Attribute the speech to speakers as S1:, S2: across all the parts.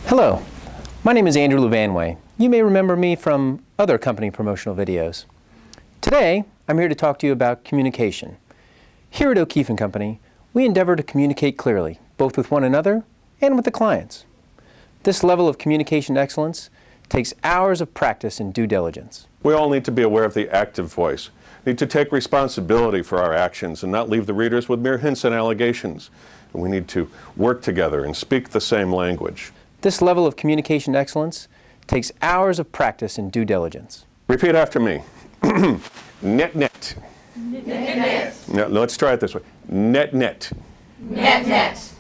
S1: Hello, my name is Andrew Levanway. You may remember me from other company promotional videos. Today, I'm here to talk to you about communication. Here at O'Keefe & Company, we endeavor to communicate clearly, both with one another and with the clients. This level of communication excellence takes hours of practice and due diligence.
S2: We all need to be aware of the active voice, need to take responsibility for our actions and not leave the readers with mere hints and allegations. And we need to work together and speak the same language.
S1: This level of communication excellence takes hours of practice and due diligence.
S2: Repeat after me. Net, net.
S3: Net, net.
S2: Now, let's try it this way. Net, net.
S3: Net, net.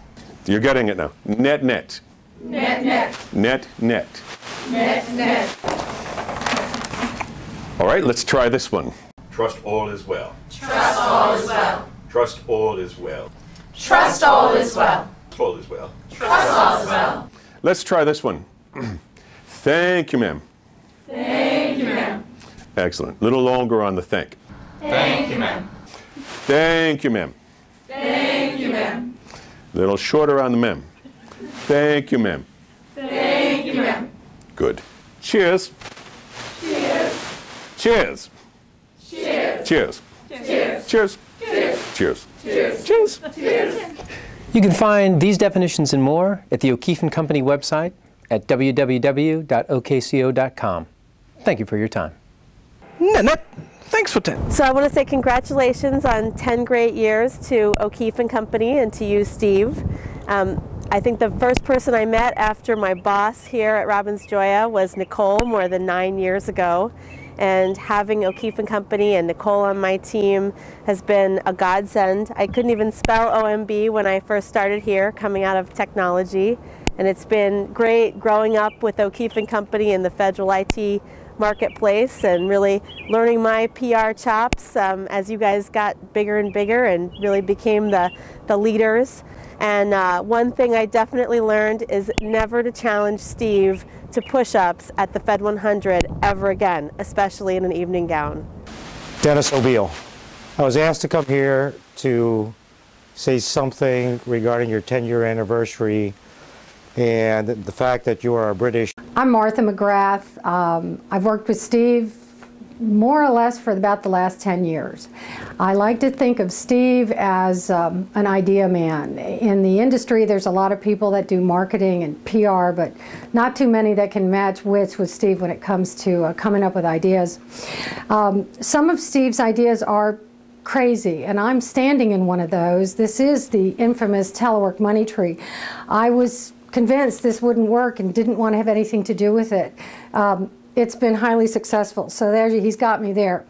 S2: You're getting it now. Net, net.
S3: Net, net.
S2: Net, net.
S3: Net, net.
S2: All right, let's try this one. Trust all is well.
S3: Trust all is well.
S2: Trust all is well.
S3: Trust all is well.
S2: All is well.
S3: Trust all is well.
S2: Let's try this one. Thank you, ma'am.
S3: Thank you, ma'am.
S2: Excellent. A little longer on the thank.
S3: Thank you, ma'am.
S2: Thank you, ma'am.
S3: Thank you, ma'am.
S2: A little shorter on the ma'am. Thank you, ma'am.
S3: Thank you, ma'am.
S2: Good. Cheers.
S3: Cheers.
S2: Cheers.
S3: Cheers.
S2: Cheers.
S3: Cheers.
S2: Cheers.
S3: Cheers.
S2: Cheers.
S3: Cheers.
S2: Cheers.
S3: Cheers.
S1: You can find these definitions and more at the O'Keefe & Company website at www.okco.com. Thank you for your time.
S4: Nanette, thanks for 10.
S5: So I want to say congratulations on 10 great years to O'Keefe & Company and to you, Steve. I think the first person I met after my boss here at Robbins Joya was Nicole more than 9 years ago. And having O'Keefe & Company and Nicole on my team has been a godsend. I couldn't even spell OMB when I first started here, coming out of technology. And it's been great growing up with O'Keefe & Company in the federal IT marketplace and really learning my PR chops as you guys got bigger and bigger and really became the leaders. And one thing I definitely learned is never to challenge Steve to push-ups at the Fed 100 ever again, especially in an evening gown.
S4: Dennis O'Beal, I was asked to come here to say something regarding your 10-year anniversary and the fact that you are a British.
S6: I'm Martha McGrath. I've worked with Steve more or less for about the last 10 years. I like to think of Steve as an idea man. In the industry, there's a lot of people that do marketing and PR, but not too many that can match wits with Steve when it comes to coming up with ideas. Some of Steve's ideas are crazy, and I'm standing in one of those. This is the infamous telework money tree. I was convinced this wouldn't work and didn't want to have anything to do with it. It's been highly successful, so there he's got me there.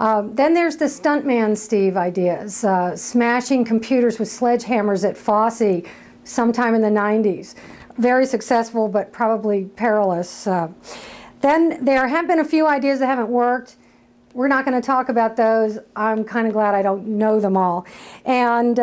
S6: Then there's the stuntman Steve ideas, smashing computers with sledgehammers at Fosse sometime in the 90s. Very successful, but probably perilous. Then there have been a few ideas that haven't worked. We're not going to talk about those. I'm kind of glad I don't know them all. And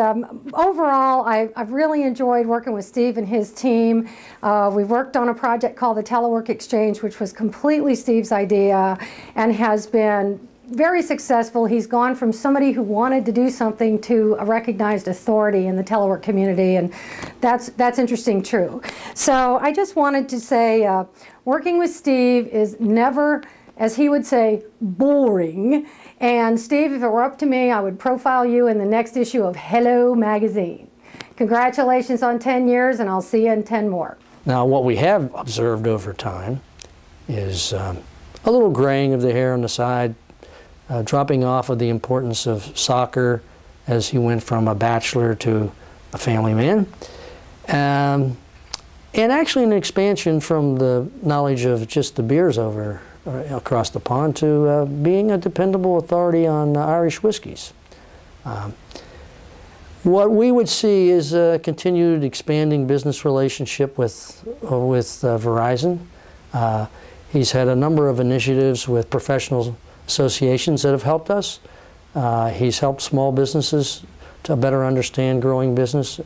S6: overall, I've really enjoyed working with Steve and his team. We worked on a project called the Telework Exchange, which was completely Steve's idea and has been very successful. He's gone from somebody who wanted to do something to a recognized authority in the telework community, and that's interesting too. So I just wanted to say working with Steve is never, as he would say, boring. And Steve, if it were up to me, I would profile you in the next issue of Hello magazine. Congratulations on 10 years, and I'll see you in 10 more.
S7: Now, what we have observed over time is a little graying of the hair on the side, dropping off of the importance of soccer as he went from a bachelor to a family man. And actually an expansion from the knowledge of just the beers over across the pond to being a dependable authority on Irish whiskeys. What we would see is a continued expanding business relationship with Verizon. He's had a number of initiatives with professional associations that have helped us. He's helped small businesses to better understand growing business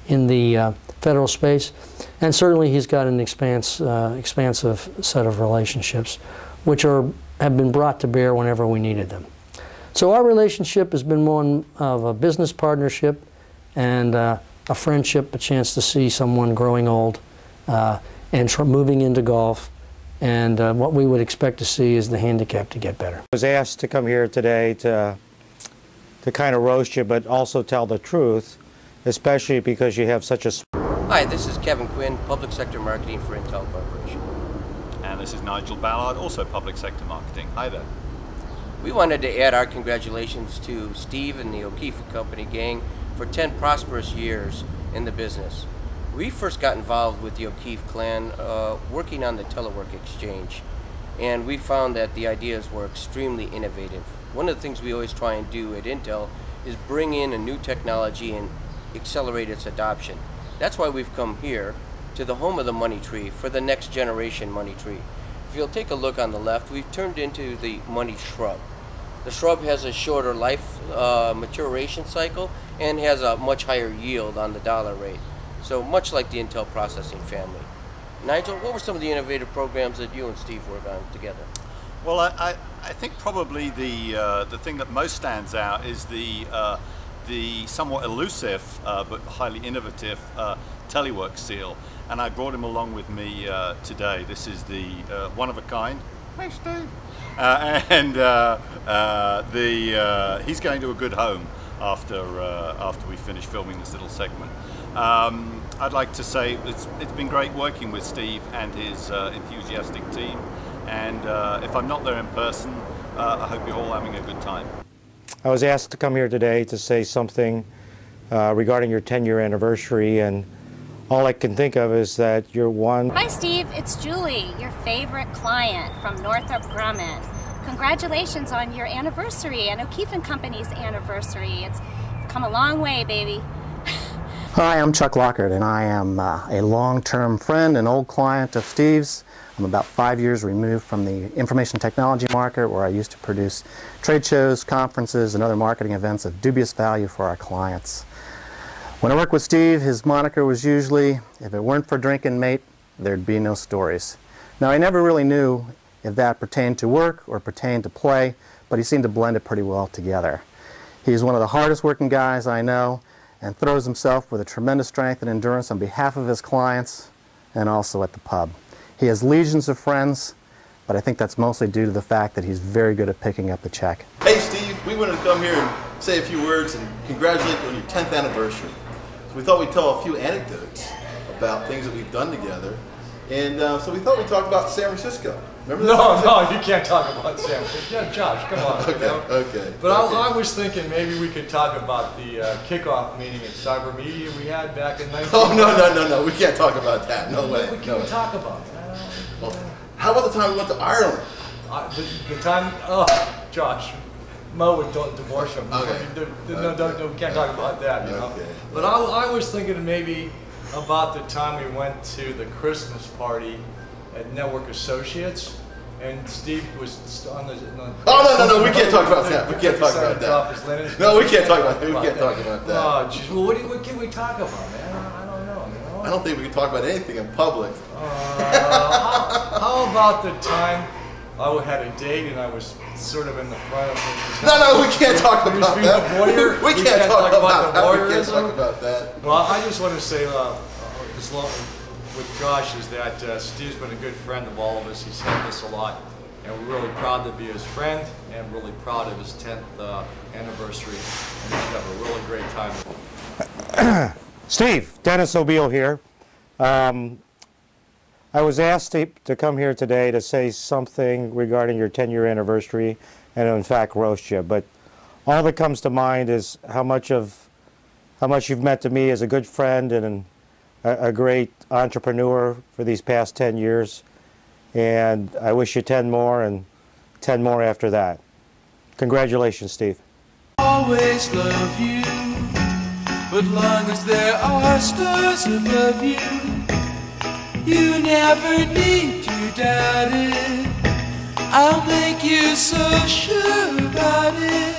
S7: in the federal space. And certainly he's got an expansive set of relationships which have been brought to bear whenever we needed them. So our relationship has been one of a business partnership and a friendship, a chance to see someone growing old and moving into golf. And what we would expect to see is the handicap to get better.
S4: I was asked to come here today to kind of roast you, but also tell the truth, especially because you have such a...
S8: Hi, this is Kevin Quinn, Public Sector Marketing for Intel Corporation.
S9: And this is Nigel Ballard, also Public Sector Marketing. Hi there.
S8: We wanted to add our congratulations to Steve and the O'Keefe Company gang for 10 prosperous years in the business. We first got involved with the O'Keefe clan working on the telework exchange, and we found that the ideas were extremely innovative. One of the things we always try and do at Intel is bring in a new technology and accelerate its adoption. That's why we've come here to the home of the money tree for the next generation money tree. If you'll take a look on the left, we've turned into the money shrub. The shrub has a shorter life maturation cycle and has a much higher yield on the dollar rate. So much like the Intel processing family. Nigel, what were some of the innovative programs that you and Steve worked on together?
S9: Well, I think probably the thing that most stands out is the somewhat elusive but highly innovative telework seal. And I brought him along with me today. This is the one of a kind. Hey, Steve. He's going to a good home after we finish filming this little segment. I'd like to say it's been great working with Steve and his enthusiastic team, and if I'm not there in person, I hope you're all having a good time.
S4: I was asked to come here today to say something regarding your 10-year anniversary, and all I can think of is that you're one...
S10: Hi Steve, it's Julie, your favorite client from Northrop Grumman. Congratulations on your anniversary and O'Keefe & Company's anniversary. It's come a long way, baby.
S11: Hi, I'm Chuck Lockhart, and I am a long-term friend and old client of Steve's. I'm about 5 years removed from the information technology market, where I used to produce trade shows, conferences, and other marketing events of dubious value for our clients. When I worked with Steve, his moniker was usually, if it weren't for drinking, mate, there'd be no stories. Now, I never really knew if that pertained to work or pertained to play, but he seemed to blend it pretty well together. He's one of the hardest working guys I know, and throws himself with a tremendous strength and endurance on behalf of his clients and also at the pub. He has legions of friends, but I think that's mostly due to the fact that he's very good at picking up the check.
S12: Hey Steve, we wanted to come here and say a few words and congratulate you on your 10th anniversary. So we thought we'd tell a few anecdotes about things that we've done together, and so we thought we'd talk about San Francisco. Remember that?
S13: No, you can't talk about San Francisco. Yeah, Josh, come on.
S12: Okay,
S13: you know?
S12: okay.
S13: But okay. I was thinking maybe we could talk about the kickoff meeting at Cyber Media we had back in 19...
S12: Oh, no, we can't talk about that. No way.
S13: What can we talk about?
S12: Well, how about the time we went to Ireland?
S13: The time, Josh, Mo would divorce him.
S12: Okay.
S13: No, we can't talk about that, you know.
S12: Okay.
S13: But I was thinking maybe about the time we went to the Christmas party at Network Associates, and Steve was on the...
S12: No, we can't talk about that. We can't talk about that. No, we can't talk about that. We can't talk about that.
S13: Oh, geez, well, what can we talk about, man? I don't know, you know?
S12: I don't think we can talk about anything in public.
S13: How about the time I had a date and I was sort of in the front of it?
S12: No, we can't talk about that. We can't talk about
S13: the
S12: that. We can't talk about that.
S13: Well, I just want to say, with Josh, is that Steve's been a good friend of all of us. He's helped us a lot, and we're really proud to be his friend and really proud of his 10th anniversary, and we should have a really great time.
S4: Steve, Dennis O'Beal here. I was asked to come here today to say something regarding your 10-year anniversary and in fact roast you, but all that comes to mind is how much you've meant to me as a good friend and a great entrepreneur for these past 10 years, and I wish you 10 more and 10 more after that. Congratulations, Steve.
S14: Always love you, but long as there are stars above you, you never need to doubt it. I'll make you so sure about it.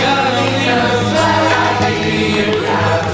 S14: God only knows how I feel.